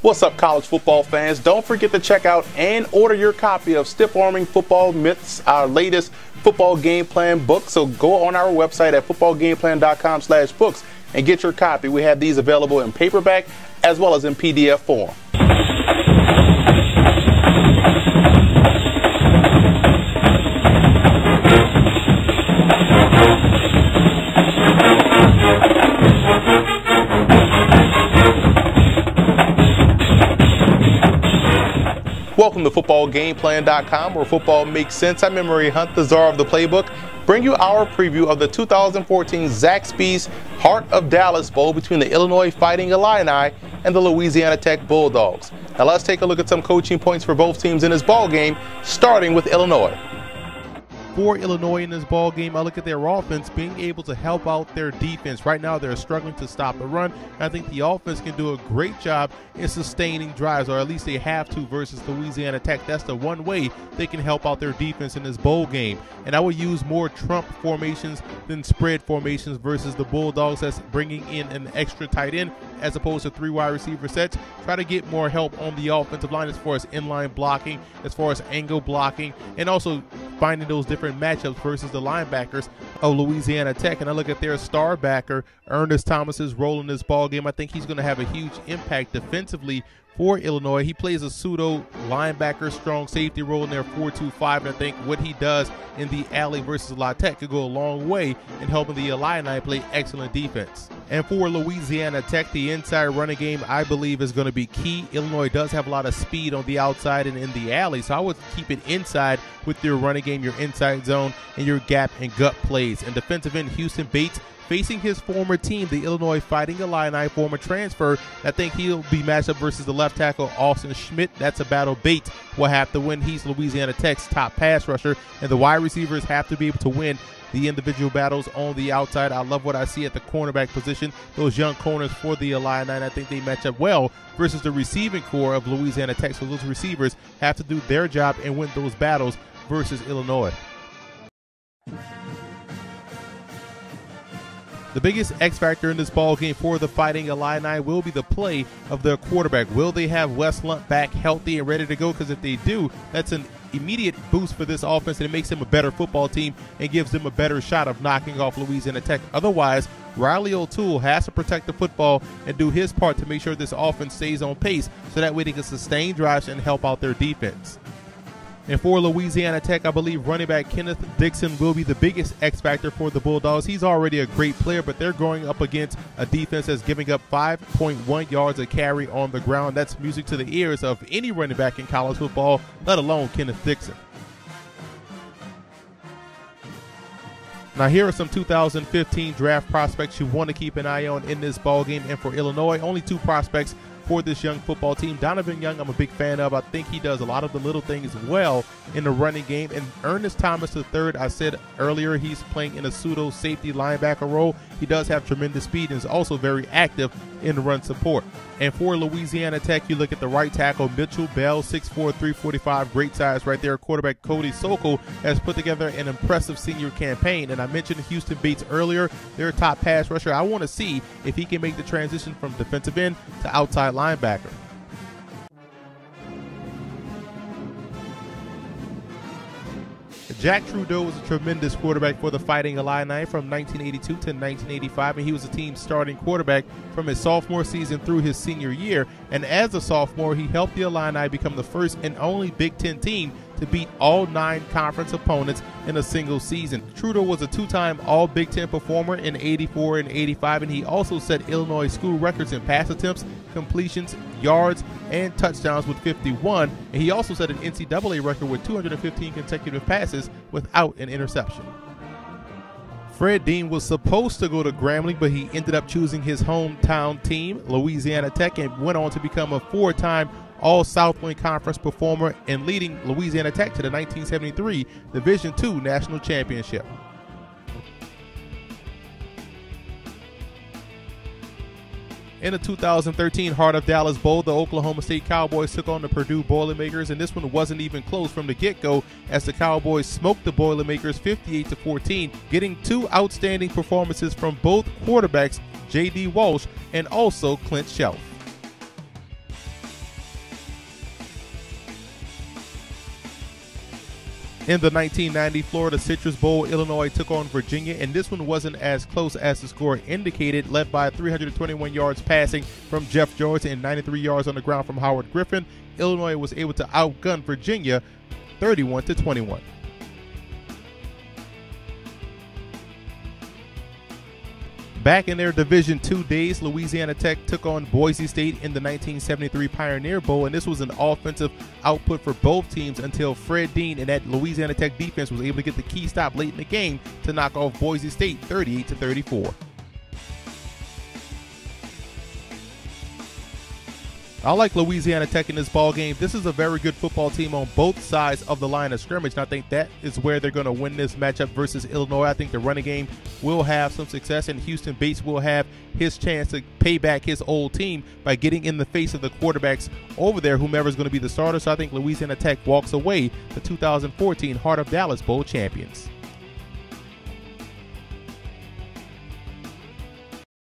What's up, college football fans? Don't forget to check out and order your copy of Stiff Arming Football Myths, our latest football game plan book. So go on our website at footballgameplan.com/books and get your copy. We have these available in paperback as well as in PDF form. Welcome to footballgameplan.com, where football makes sense. I'm Memory Hunt, the czar of the playbook. Bring you our preview of the 2014 Zaxby's Heart of Dallas Bowl between the Illinois Fighting Illini and the Louisiana Tech Bulldogs. Now let's take a look at some coaching points for both teams in this ball game, starting with Illinois. For Illinois in this ball game, I look at their offense being able to help out their defense. Right now, they're struggling to stop the run. I think the offense can do a great job in sustaining drives, or at least they have to, versus Louisiana Tech. That's the one way they can help out their defense in this bowl game. And I would use more Trump formations than spread formations versus the Bulldogs. That's bringing in an extra tight end as opposed to 3 wide receiver sets. Try to get more help on the offensive line as far as inline blocking, as far as angle blocking, and also finding those different matchups versus the linebackers of Louisiana Tech. And I look at their star backer, Ernest Thomas's role in this ball game. I think he's going to have a huge impact defensively for Illinois. He plays a pseudo linebacker strong safety role in their 4-2-5, and I think what he does in the alley versus La Tech could go a long way in helping the Illini play excellent defense. And for Louisiana Tech, the inside running game, I believe, is going to be key. Illinois does have a lot of speed on the outside and in the alley, so I would keep it inside with your running game, your inside zone, and your gap and gut plays. And defensive end Houston Bates, facing his former team, the Illinois Fighting Illini, former transfer. I think he'll be matched up versus the left tackle, Austin Schmidt. That's a battle Bates will have to win. He's Louisiana Tech's top pass rusher, and the wide receivers have to be able to win the individual battles on the outside. I love what I see at the cornerback position. Those young corners for the Illini, and I think they match up well versus the receiving core of Louisiana Tech. So those receivers have to do their job and win those battles versus Illinois. The biggest X factor in this ball game for the Fighting Illini will be the play of their quarterback. Will they have Wes Lunt back healthy and ready to go? Because if they do, that's an immediate boost for this offense, and it makes them a better football team and gives them a better shot of knocking off Louisiana Tech. Otherwise, Riley O'Toole has to protect the football and do his part to make sure this offense stays on pace, so that way they can sustain drives and help out their defense. And for Louisiana Tech, I believe running back Kenneth Dixon will be the biggest X factor for the Bulldogs. He's already a great player, but they're going up against a defense that's giving up 5.1 yards a carry on the ground. That's music to the ears of any running back in college football, let alone Kenneth Dixon. Now, here are some 2015 draft prospects you want to keep an eye on in this ball game. And for Illinois, only 2 prospects for this young football team. Donovan Young, I'm a big fan of. I think he does a lot of the little things well in the running game. And Ernest Thomas III, I said earlier, he's playing in a pseudo safety linebacker role. He does have tremendous speed and is also very active in the run support. And for Louisiana Tech, you look at the right tackle, Mitchell Bell, 6'4", 345, great size right there. Quarterback Cody Sokol has put together an impressive senior campaign. And I mentioned Houston Bates earlier, their top pass rusher. I want to see if he can make the transition from defensive end to outside linebacker. Jack Trudeau was a tremendous quarterback for the Fighting Illini from 1982 to 1985, and he was the team's starting quarterback from his sophomore season through his senior year. And as a sophomore, he helped the Illini become the first and only Big Ten team to beat all 9 conference opponents in a single season. Trudeau was a 2-time All-Big Ten performer in 84 and 85, and he also set Illinois school records in pass attempts, completions, yards, and touchdowns with 51, and he also set an NCAA record with 215 consecutive passes without an interception. Fred Dean was supposed to go to Grambling, but he ended up choosing his hometown team, Louisiana Tech, and went on to become a 4-time All-Southland Conference performer and leading Louisiana Tech to the 1973 Division II National Championship. In the 2013 Heart of Dallas Bowl, the Oklahoma State Cowboys took on the Purdue Boilermakers, and this one wasn't even close from the get-go as the Cowboys smoked the Boilermakers 58-14, getting 2 outstanding performances from both quarterbacks, J.D. Walsh and also Clint Shelf. In the 1990 Florida Citrus Bowl, Illinois took on Virginia, and this one wasn't as close as the score indicated, led by 321 yards passing from Jeff George and 93 yards on the ground from Howard Griffin. Illinois was able to outgun Virginia 31-21. Back in their Division II days, Louisiana Tech took on Boise State in the 1973 Pioneer Bowl, and this was an offensive output for both teams until Fred Dean and that Louisiana Tech defense was able to get the key stop late in the game to knock off Boise State 38-34. I like Louisiana Tech in this ball game. This is a very good football team on both sides of the line of scrimmage, and I think that is where they're going to win this matchup versus Illinois. I think the running game will have some success, and Houston Bates will have his chance to pay back his old team by getting in the face of the quarterbacks over there, whomever is going to be the starter. So I think Louisiana Tech walks away the 2014 Heart of Dallas Bowl champions.